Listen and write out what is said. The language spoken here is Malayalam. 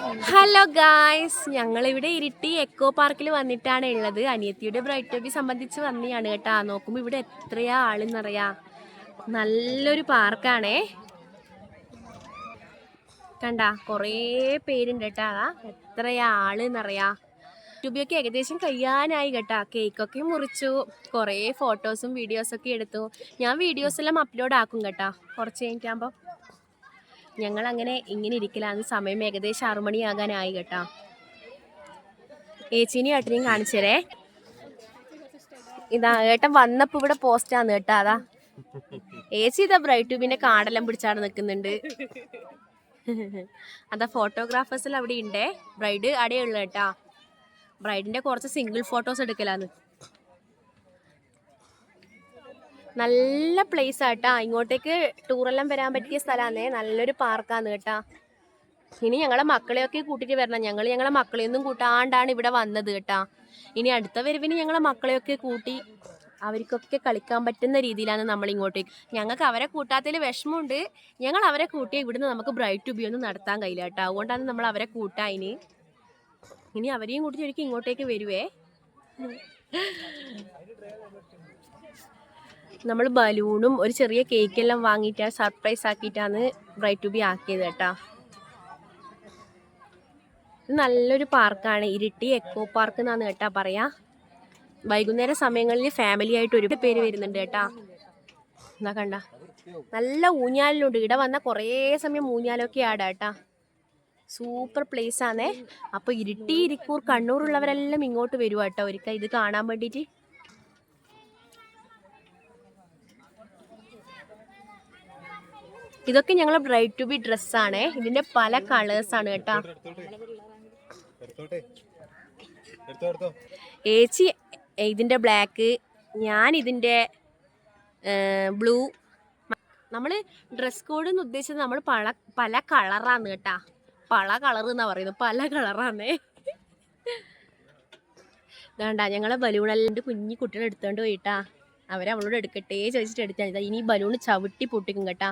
ഹലോ ഗായ്സ്, ഞങ്ങളിവിടെ ഇരിട്ടി എക്കോ പാർക്കിൽ വന്നിട്ടാണ് ഉള്ളത്. അനിയത്തിയുടെ ബ്രൈറ്റ് ടോബി സംബന്ധിച്ച് വന്നെയാണ് കേട്ടാ. നോക്കുമ്പോൾ ഇവിടെ എത്രയാ ആളെന്നറിയാ. നല്ലൊരു പാർക്കാണേ. കണ്ട കുറേ പേരുണ്ട് കേട്ടാ. എത്രയാ ആളെന്നറിയാ. ട്യൂബിയൊക്കെ ഏകദേശം കഴിയാനായി കേട്ടാ. കേക്കൊക്കെ മുറിച്ചു, കുറേ ഫോട്ടോസും വീഡിയോസൊക്കെ എടുത്തു. ഞാൻ വീഡിയോസെല്ലാം അപ്ലോഡ് ആക്കും കേട്ടാ കുറച്ച് കഴിഞ്ഞിട്ടാകുമ്പോൾ. ഞങ്ങളങ്ങനെ ഇങ്ങനെ ഇരിക്കലാണ്. സമയം ഏകദേശം 6 മണിയാകാനായി കേട്ടാ. ഏച്ചിനെയും ഏട്ടനെയും കാണിച്ചരേ. ഇതാ ഏട്ടൻ വന്നപ്പോൾ ഇവിടെ പോസ്റ്റാന്ന് കേട്ടാ. അതാ ഏച്ചി ഇതാ ബ്രൈറ്റ് ട്യൂബിന്റെ കാടെല്ലാം പിടിച്ചാണ് നിൽക്കുന്നുണ്ട്. അതാ ഫോട്ടോഗ്രാഫേഴ്സെല്ലാം അവിടെ ഉണ്ടേ. ബ്രൈഡ് അവിടെയുള്ള കേട്ടാ. ബ്രൈഡിന്റെ കുറച്ച് സിംഗിൾ ഫോട്ടോസ് എടുക്കലാന്ന്. നല്ല പ്ലേസ് ആട്ടാ. ഇങ്ങോട്ടേക്ക് ടൂറെല്ലാം വരാൻ പറ്റിയ സ്ഥലമാണേ. നല്ലൊരു പാർക്കാന്ന് കേട്ടാ. ഇനി ഞങ്ങളെ മക്കളെയൊക്കെ കൂട്ടിട്ട് വരണം. ഞങ്ങളെ മക്കളെയൊന്നും കൂട്ടാണ്ടാണ് ഇവിടെ വന്നത് കേട്ടാ. ഇനി അടുത്ത വരവിന് ഞങ്ങളെ മക്കളെയൊക്കെ കൂട്ടി അവർക്കൊക്കെ കളിക്കാൻ പറ്റുന്ന രീതിയിലാണ് നമ്മൾ ഇങ്ങോട്ടേക്ക്. ഞങ്ങൾക്ക് അവരെ കൂട്ടാത്തതിൽ വിഷമമുണ്ട്. ഞങ്ങൾ അവരെ കൂട്ടിയ ഇവിടുന്ന് നമുക്ക് ബ്രൈറ്റ് ടു ബി ഒന്നും നടത്താൻ കഴിയില്ല കേട്ടോ. അതുകൊണ്ടാണ് നമ്മൾ അവരെ കൂട്ടാ. ഇനി അവരെയും കൂട്ടി ഒരിക്കലും ഇങ്ങോട്ടേക്ക് വരുവേ. നമ്മൾ ബലൂണും ഒരു ചെറിയ കേക്കെല്ലാം വാങ്ങിയിട്ടാണ് സർപ്രൈസ് ആക്കിയിട്ടാണ് ബ്രൈറ്റ് ടു ബി ആക്കിയത് കേട്ടാ. ഇത് നല്ലൊരു പാർക്കാണ്. ഇരിട്ടി എക്കോ പാർക്ക് എന്നാണ് കേട്ടാ പറയാ. വൈകുന്നേര സമയങ്ങളിൽ ഫാമിലി ആയിട്ട് ഒരുപാട് പേര് വരുന്നുണ്ട് കേട്ടാ. എന്താ കണ്ട നല്ല ഊഞ്ഞാലിലുണ്ട്. ഇവിടെ വന്ന കുറേ സമയം ഊഞ്ഞാലൊക്കെ ആടാ. സൂപ്പർ പ്ലേസ് ആണേ. അപ്പോൾ ഇരിട്ടി, ഇരിക്കൂർ, കണ്ണൂരുള്ളവരെല്ലാം ഇങ്ങോട്ട് വരുവാ കേട്ടോ ഒരിക്കൽ ഇത് കാണാൻ വേണ്ടിയിട്ട്. ഇതൊക്കെ ഞങ്ങളെ ബ്രൈറ്റ് ടു ബി ഡ്രസ്സാണേ. ഇതിന്റെ പല കളേഴ്സാണ് കേട്ടാ. ഏച്ചി ഇതിന്റെ ബ്ലാക്ക്, ഞാൻ ഇതിന്റെ ബ്ലൂ. നമ്മൾ ഡ്രസ് കോഡ് എന്ന് ഉദ്ദേശിച്ചത് നമ്മൾ പല കളറാണ് കേട്ടാ. പല കളർ എന്നാ പറയുന്നത്. പല കളറാന്നേ. വേണ്ട ഞങ്ങളെ ബലൂണെല്ലാം കുഞ്ഞി കുട്ടികളെ എടുത്തോണ്ട് പോയിട്ടാ. അവളോട് എടുക്കട്ടെ ചോദിച്ചിട്ട് എടുത്താൽ ഇനി ബലൂണ് ചവിട്ടി പൊട്ടിക്കും കേട്ടാ.